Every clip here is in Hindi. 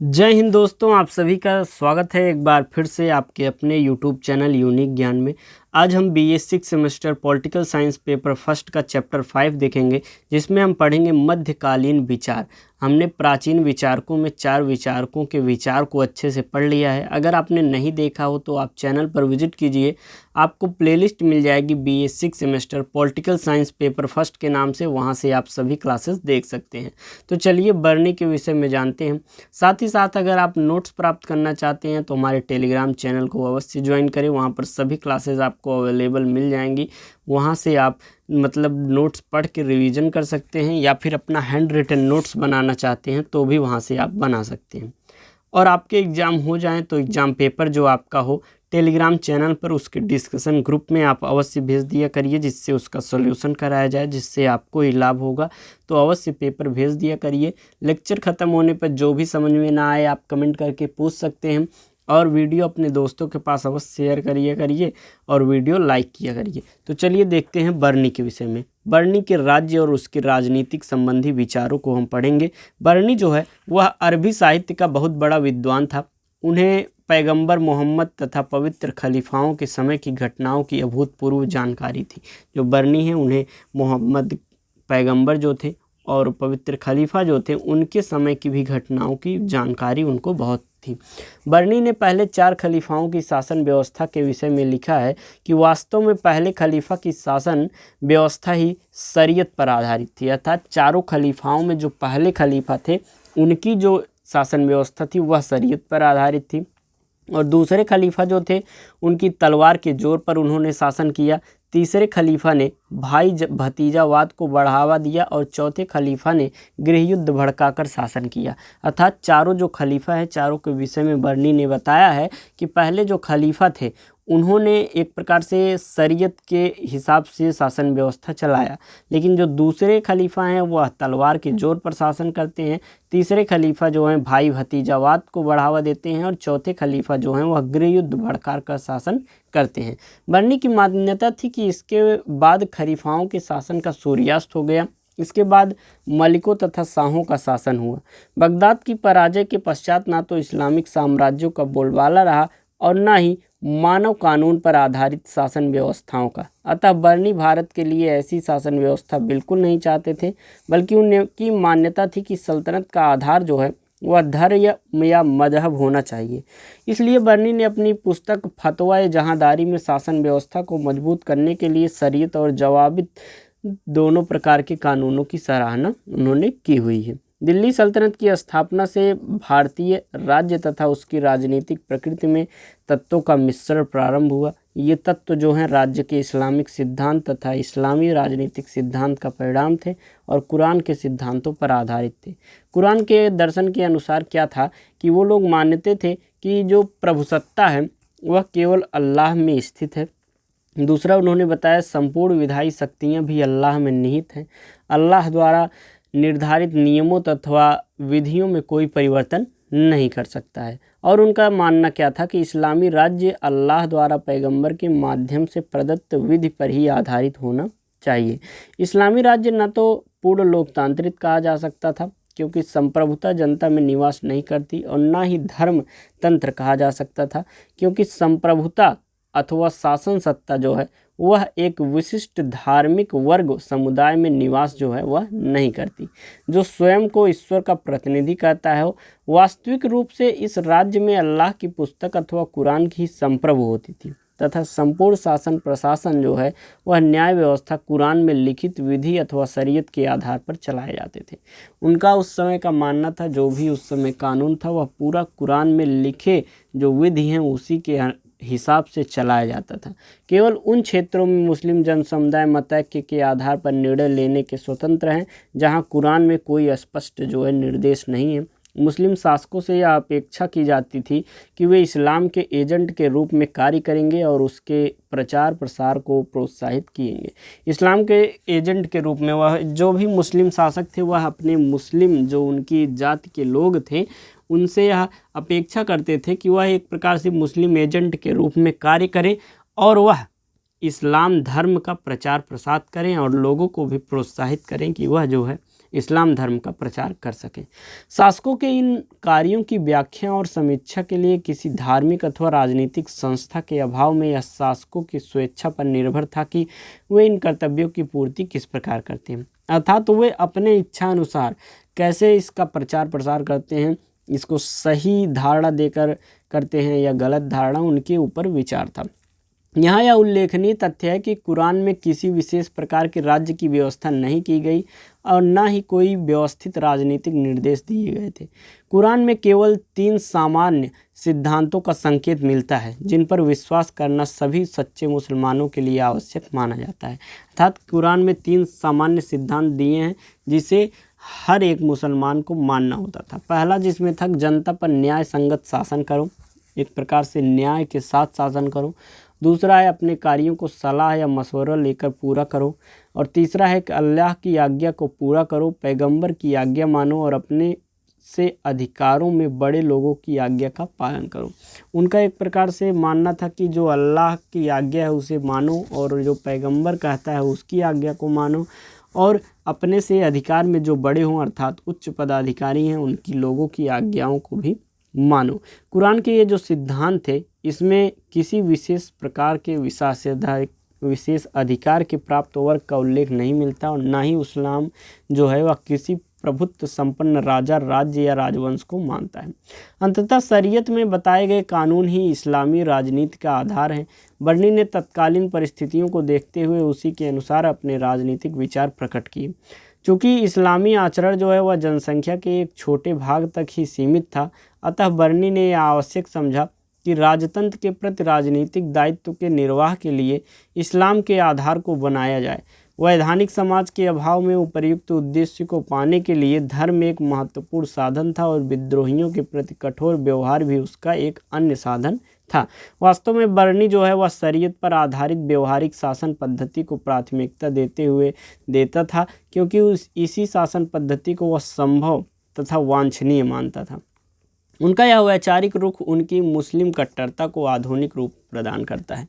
जय हिंद दोस्तों, आप सभी का स्वागत है एक बार फिर से आपके अपने यूट्यूब चैनल यूनिक ज्ञान में। आज हम BA 6 semester political science paper first का चैप्टर 5 देखेंगे, जिसमें हम पढ़ेंगे मध्यकालीन विचार। हमने प्राचीन विचारकों में 4 विचारकों के विचार को अच्छे से पढ़ लिया है। अगर आपने नहीं देखा हो तो आप चैनल पर विजिट कीजिए, आपको प्लेलिस्ट मिल जाएगी BA 6 semester political science paper first के नाम से, वहाँ से आप सभी क्लासेस देख सकते हैं। तो चलिए बरनी के विषय में जानते हैं। साथ ही साथ अगर आप नोट्स प्राप्त करना चाहते हैं तो हमारे टेलीग्राम चैनल को अवश्य ज्वाइन करें, वहाँ पर सभी क्लासेस आपको अवेलेबल मिल जाएंगी। वहाँ से आप नोट्स पढ़ के रिवीजन कर सकते हैं, या फिर अपना हैंड रिटन नोट्स बनाना चाहते हैं तो भी वहाँ से आप बना सकते हैं। और आपके एग्ज़ाम हो जाएं तो एग्ज़ाम पेपर जो आपका हो टेलीग्राम चैनल पर उसके डिस्कशन ग्रुप में आप अवश्य भेज दिया करिए, जिससे उसका सॉल्यूशन कराया जाए, जिससे आपको ही लाभ होगा। तो अवश्य पेपर भेज दिया करिए। लेक्चर ख़त्म होने पर जो भी समझ में ना आए आप कमेंट करके पूछ सकते हैं, और वीडियो अपने दोस्तों के पास अवश्य शेयर करिए और वीडियो लाइक किया करिए। तो चलिए देखते हैं बरनी के विषय में। बरनी के राज्य और उसके राजनीतिक संबंधी विचारों को हम पढ़ेंगे। बरनी जो है वह अरबी साहित्य का बहुत बड़ा विद्वान था। उन्हें पैगंबर मोहम्मद तथा पवित्र खलीफाओं के समय की घटनाओं की अभूतपूर्व जानकारी थी। जो बरनी है उन्हें मोहम्मद पैगंबर जो थे और पवित्र खलीफा जो थे उनके समय की भी घटनाओं की जानकारी उनको बहुत थी। बरनी ने पहले 4 खलीफाओं की शासन व्यवस्था के विषय में लिखा है कि वास्तव में पहले खलीफा की शासन व्यवस्था ही शरीयत पर आधारित थी, अर्थात चारों खलीफाओं में जो पहले खलीफा थे उनकी जो शासन व्यवस्था थी वह शरीयत पर आधारित थी, और दूसरे खलीफा जो थे उनकी तलवार के जोर पर उन्होंने शासन किया। तीसरे खलीफा ने भाई भतीजावाद को बढ़ावा दिया, और चौथे खलीफा ने गृहयुद्ध भड़काकर शासन किया। अर्थात चारों जो खलीफा है, चारों के विषय में बरनी ने बताया है कि पहले जो खलीफा थे उन्होंने एक प्रकार से शरीयत के हिसाब से शासन व्यवस्था चलाया, लेकिन जो दूसरे खलीफा हैं वह तलवार के जोर पर शासन करते हैं। तीसरे खलीफा जो हैं भाई भतीजावाद को बढ़ावा देते हैं, और चौथे खलीफा जो हैं वह गृहयुद्ध भड़का कर शासन करते हैं। बरनी की मान्यता थी कि इसके बाद खलीफाओं के शासन का सूर्यास्त हो गया। इसके बाद मलिकों तथा शाहों का शासन हुआ। बगदाद की पराजय के पश्चात ना तो इस्लामिक साम्राज्यों का बोलबाला रहा और न ही मानव कानून पर आधारित शासन व्यवस्थाओं का। अतः बरनी भारत के लिए ऐसी शासन व्यवस्था बिल्कुल नहीं चाहते थे, बल्कि उनकी मान्यता थी कि सल्तनत का आधार जो है वह धर्म या मजहब होना चाहिए। इसलिए बरनी ने अपनी पुस्तक फतवा जहांदारी में शासन व्यवस्था को मजबूत करने के लिए शरीयत और जवाबित दोनों प्रकार के कानूनों की सराहना उन्होंने की हुई है। दिल्ली सल्तनत की स्थापना से भारतीय राज्य तथा उसकी राजनीतिक प्रकृति में तत्वों का मिश्रण प्रारंभ हुआ। ये तत्व जो हैं राज्य के इस्लामिक सिद्धांत तथा इस्लामी राजनीतिक सिद्धांत का परिणाम थे और कुरान के सिद्धांतों पर आधारित थे। कुरान के दर्शन के अनुसार क्या था कि वो लोग मानते थे कि जो प्रभुसत्ता है वह केवल अल्लाह में स्थित है। दूसरा उन्होंने बताया संपूर्ण विधायी शक्तियाँ भी अल्लाह में निहित हैं। अल्लाह द्वारा निर्धारित नियमों तथा विधियों में कोई परिवर्तन नहीं कर सकता है। और उनका मानना क्या था कि इस्लामी राज्य अल्लाह द्वारा पैगंबर के माध्यम से प्रदत्त विधि पर ही आधारित होना चाहिए। इस्लामी राज्य न तो पूर्ण लोकतांत्रिक कहा जा सकता था, क्योंकि संप्रभुता जनता में निवास नहीं करती, और न ही धर्म तंत्र कहा जा सकता था, क्योंकि संप्रभुता अथवा शासन सत्ता जो है वह एक विशिष्ट धार्मिक वर्ग समुदाय में निवास जो है वह नहीं करती। जो स्वयं को ईश्वर का प्रतिनिधि कहता है वास्तविक रूप से इस राज्य में अल्लाह की पुस्तक अथवा कुरान की संप्रभु होती थी, तथा संपूर्ण शासन प्रशासन जो है वह न्याय व्यवस्था कुरान में लिखित विधि अथवा शरीयत के आधार पर चलाए जाते थे। उनका उस समय का मानना था जो भी उस समय कानून था वह पूरा कुरान में लिखे जो विधि हैं उसी के हिसाब से चलाया जाता था। केवल उन क्षेत्रों में मुस्लिम जन समुदाय मतैक्य के आधार पर निर्णय लेने के स्वतंत्र हैं जहां कुरान में कोई स्पष्ट जो है निर्देश नहीं है। मुस्लिम शासकों से यह अपेक्षा की जाती थी कि वे इस्लाम के एजेंट के रूप में कार्य करेंगे और उसके प्रचार प्रसार को प्रोत्साहित किएंगे। इस्लाम के एजेंट के रूप में वह जो भी मुस्लिम शासक थे वह अपने मुस्लिम जो उनकी जाति के लोग थे उनसे यह अपेक्षा करते थे कि वह एक प्रकार से मुस्लिम एजेंट के रूप में कार्य करें और वह इस्लाम धर्म का प्रचार प्रसार करें और लोगों को भी प्रोत्साहित करें कि वह जो है इस्लाम धर्म का प्रचार कर सकें। शासकों के इन कार्यों की व्याख्या और समीक्षा के लिए किसी धार्मिक अथवा राजनीतिक संस्था के अभाव में यह शासकों की स्वेच्छा पर निर्भर था कि वे इन कर्तव्यों की पूर्ति किस प्रकार करते हैं, अर्थात तो वे अपने इच्छा अनुसार कैसे इसका प्रचार प्रसार करते हैं, इसको सही धारणा देकर करते हैं या गलत धारणा, उनके ऊपर विचार था। यहाँ यह उल्लेखनीय तथ्य है कि कुरान में किसी विशेष प्रकार के राज्य की व्यवस्था नहीं की गई और न ही कोई व्यवस्थित राजनीतिक निर्देश दिए गए थे। कुरान में केवल 3 सामान्य सिद्धांतों का संकेत मिलता है जिन पर विश्वास करना सभी सच्चे मुसलमानों के लिए आवश्यक माना जाता है। अर्थात कुरान में 3 सामान्य सिद्धांत दिए हैं जिसे हर एक मुसलमान को मानना होता था। पहला जिसमें था जनता पर न्याय संगत शासन करो, एक प्रकार से न्याय के साथ शासन करो। दूसरा है अपने कार्यों को सलाह या मशवरा लेकर पूरा करो। और तीसरा है कि अल्लाह की आज्ञा को पूरा करो, पैगंबर की आज्ञा मानो और अपने से अधिकारों में बड़े लोगों की आज्ञा का पालन करो। उनका एक प्रकार से मानना था कि जो अल्लाह की आज्ञा है उसे मानो और जो पैगंबर कहता है उसकी आज्ञा को मानो और अपने से अधिकार में जो बड़े हों अर्थात उच्च पदाधिकारी हैं उनकी लोगों की आज्ञाओं को भी मानो। कुरान के ये जो सिद्धांत थे इसमें किसी विशेष प्रकार के विशेष अधिकार के प्राप्त वर्ग का उल्लेख नहीं मिलता और ना ही इस्लाम जो है वह किसी प्रभुत्व संपन्न राजा, राज्य या राजवंश को मानता है। अंततः शरीयत में बताए गए कानून ही इस्लामी राजनीति का आधार हैं। बर्नी ने तत्कालीन परिस्थितियों को देखते हुए उसी के अनुसार अपने राजनीतिक विचार प्रकट किए। चूँकि इस्लामी आचरण जो है वह जनसंख्या के एक छोटे भाग तक ही सीमित था, अतः बर्नी ने यह आवश्यक समझा कि राजतंत्र के प्रति राजनीतिक दायित्व के निर्वाह के लिए इस्लाम के आधार को बनाया जाए। वैधानिक समाज के अभाव में उपर्युक्त उद्देश्य को पाने के लिए धर्म एक महत्वपूर्ण साधन था और विद्रोहियों के प्रति कठोर व्यवहार भी उसका एक अन्य साधन था। वास्तव में बर्नी जो है वह शरीयत पर आधारित व्यवहारिक शासन पद्धति को प्राथमिकता देता था क्योंकि इसी शासन पद्धति को वह संभव तथा वांछनीय मानता था। उनका यह वैचारिक रुख उनकी मुस्लिम कट्टरता को आधुनिक रूप प्रदान करता है।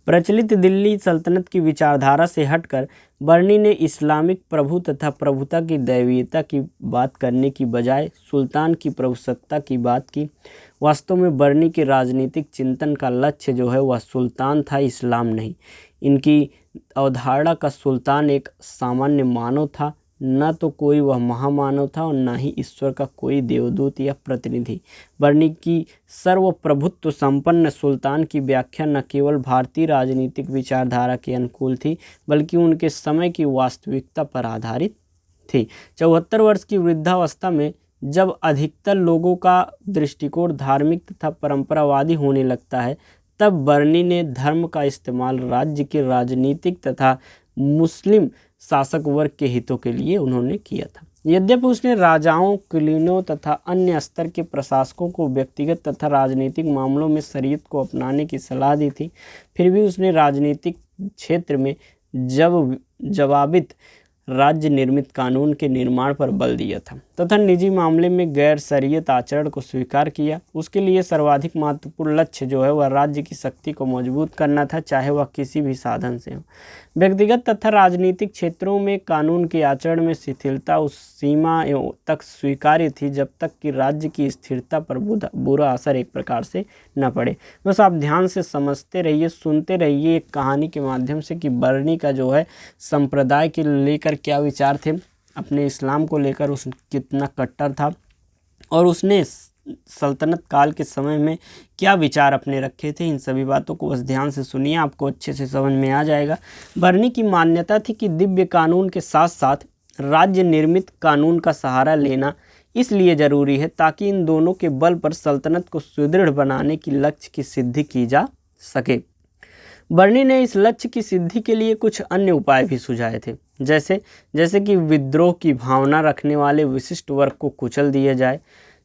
प्रचलित दिल्ली सल्तनत की विचारधारा से हटकर बर्नी ने इस्लामिक प्रभु तथा प्रभुता की दैवीयता की बात करने की बजाय सुल्तान की प्रभुसत्ता की बात की। वास्तव में बर्नी के राजनीतिक चिंतन का लक्ष्य जो है वह सुल्तान था, इस्लाम नहीं। इनकी अवधारणा का सुल्तान एक सामान्य मानव था, न तो कोई वह महामानव था और न ही ईश्वर का कोई देवदूत या प्रतिनिधि। बर्नी की सर्वप्रभुत्व संपन्न सुल्तान की व्याख्या न केवल भारतीय राजनीतिक विचारधारा के अनुकूल थी बल्कि उनके समय की वास्तविकता पर आधारित थी। 74 वर्ष की वृद्धावस्था में जब अधिकतर लोगों का दृष्टिकोण धार्मिक तथा परंपरावादी होने लगता है तब बर्नी ने धर्म का इस्तेमाल राज्य के राजनीतिक तथा मुस्लिम शासक वर्ग के हितों के लिए उन्होंने किया था। यद्यपि उसने राजाओं, कुलीनों तथा अन्य स्तर के प्रशासकों को व्यक्तिगत तथा राजनीतिक मामलों में शरीयत को अपनाने की सलाह दी थी, फिर भी उसने राजनीतिक क्षेत्र में जवाबित राज्य निर्मित कानून के निर्माण पर बल दिया था तथा निजी मामले में गैर शरीयत आचरण को स्वीकार किया। उसके लिए सर्वाधिक महत्वपूर्ण लक्ष्य जो है वह राज्य की शक्ति को मजबूत करना था, चाहे वह किसी भी साधन से हो। व्यक्तिगत तथा राजनीतिक क्षेत्रों में कानून के आचरण में शिथिलता उस सीमा तक स्वीकार्य थी जब तक कि राज्य की स्थिरता पर बुरा असर एक प्रकार से न पड़े। बस आप ध्यान से समझते रहिए, सुनते रहिए एक कहानी के माध्यम से कि बर्नी का जो है संप्रदाय के लेकर क्या विचार थे, अपने इस्लाम को लेकर उस कितना कट्टर था और उसने सल्तनत काल के समय में क्या विचार अपने रखे थे। इन सभी बातों को बस ध्यान से सुनिए, आपको अच्छे से समझ में आ जाएगा। बर्नी की मान्यता थी कि दिव्य कानून के साथ साथ राज्य निर्मित कानून का सहारा लेना इसलिए ज़रूरी है ताकि इन दोनों के बल पर सल्तनत को सुदृढ़ बनाने की लक्ष्य की सिद्धि की जा सके। बर्नी ने इस लक्ष्य की सिद्धि के लिए कुछ अन्य उपाय भी सुझाए थे, जैसे कि विद्रोह की भावना रखने वाले विशिष्ट वर्ग को कुचल दिया जाए,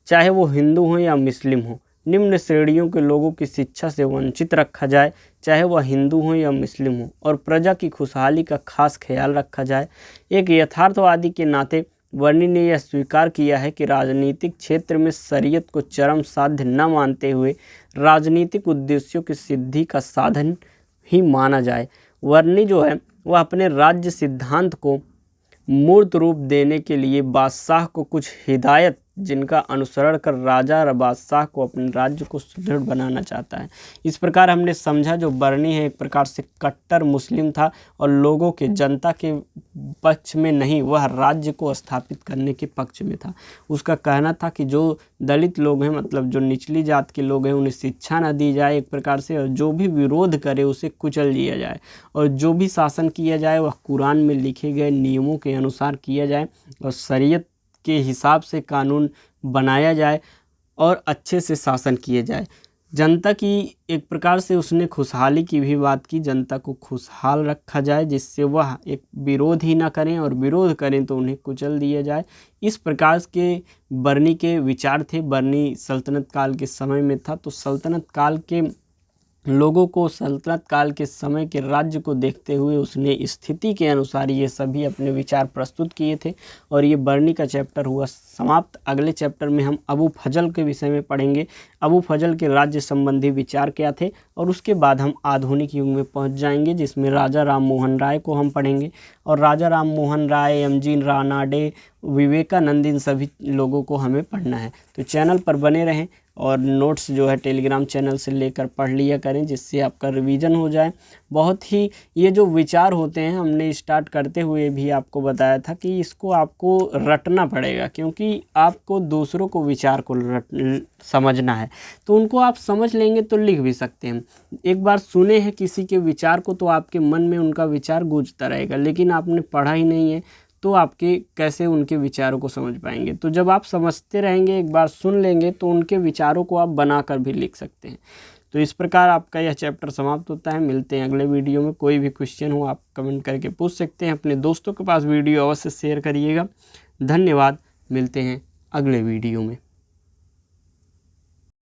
चाहे वो हिंदू हो या मुस्लिम हो। निम्न श्रेणियों के लोगों की शिक्षा से वंचित रखा जाए, चाहे वह हिंदू हो या मुस्लिम हो, और प्रजा की खुशहाली का खास ख्याल रखा जाए। एक यथार्थवादी के नाते बर्नी ने यह स्वीकार किया है कि राजनीतिक क्षेत्र में शरीयत को चरम साध्य न मानते हुए राजनीतिक उद्देश्यों की सिद्धि का साधन ही माना जाए। बर्नी जो है वह अपने राज्य सिद्धांत को मूर्त रूप देने के लिए बादशाह को कुछ हिदायत जिनका अनुसरण कर राजा बादशाह को अपने राज्य को सुदृढ़ बनाना चाहता है। इस प्रकार हमने समझा जो बर्नी है एक प्रकार से कट्टर मुस्लिम था और लोगों के जनता के पक्ष में नहीं, वह राज्य को स्थापित करने के पक्ष में था। उसका कहना था कि जो दलित लोग हैं, मतलब जो निचली जात के लोग हैं, उन्हें शिक्षा न दी जाए एक प्रकार से, और जो भी विरोध करे उसे कुचल दिया जाए, और जो भी शासन किया जाए वह कुरान में लिखे गए नियमों के अनुसार किया जाए और शरीयत के हिसाब से कानून बनाया जाए और अच्छे से शासन किया जाए। जनता की एक प्रकार से उसने खुशहाली की भी बात की, जनता को खुशहाल रखा जाए जिससे वह एक विरोध ही ना करें, और विरोध करें तो उन्हें कुचल दिया जाए। इस प्रकार के बर्नी के विचार थे। बर्नी सल्तनत काल के समय में था, तो सल्तनत काल के लोगों को, सल्तनत काल के समय के राज्य को देखते हुए उसने स्थिति के अनुसार ये सभी अपने विचार प्रस्तुत किए थे। और ये बर्नी का चैप्टर हुआ समाप्त। अगले चैप्टर में हम अबू फजल के विषय में पढ़ेंगे, अबू फजल के राज्य संबंधी विचार क्या थे, और उसके बाद हम आधुनिक युग में पहुंच जाएंगे जिसमें राजा राम मोहन राय को हम पढ़ेंगे। और राजा राम मोहन राय, एम.जी. रानाडे, विवेकानंद, इन सभी लोगों को हमें पढ़ना है। तो चैनल पर बने रहें और नोट्स जो है टेलीग्राम चैनल से लेकर पढ़ लिया करें जिससे आपका रिवीजन हो जाए। बहुत ही ये जो विचार होते हैं, हमने स्टार्ट करते हुए भी आपको बताया था कि इसको आपको रटना पड़ेगा, क्योंकि आपको दूसरों को विचार को समझना है, तो उनको आप समझ लेंगे तो लिख भी सकते हैं। एक बार सुने हैं किसी के विचार को तो आपके मन में उनका विचार गूंजता रहेगा, लेकिन आपने पढ़ा ही नहीं है तो आपके कैसे उनके विचारों को समझ पाएंगे। तो जब आप समझते रहेंगे, एक बार सुन लेंगे, तो उनके विचारों को आप बनाकर भी लिख सकते हैं। तो इस प्रकार आपका यह चैप्टर समाप्त होता है। मिलते हैं अगले वीडियो में। कोई भी क्वेश्चन हो आप कमेंट करके पूछ सकते हैं। अपने दोस्तों के पास वीडियो अवश्य शेयर करिएगा। धन्यवाद। मिलते हैं अगले वीडियो में।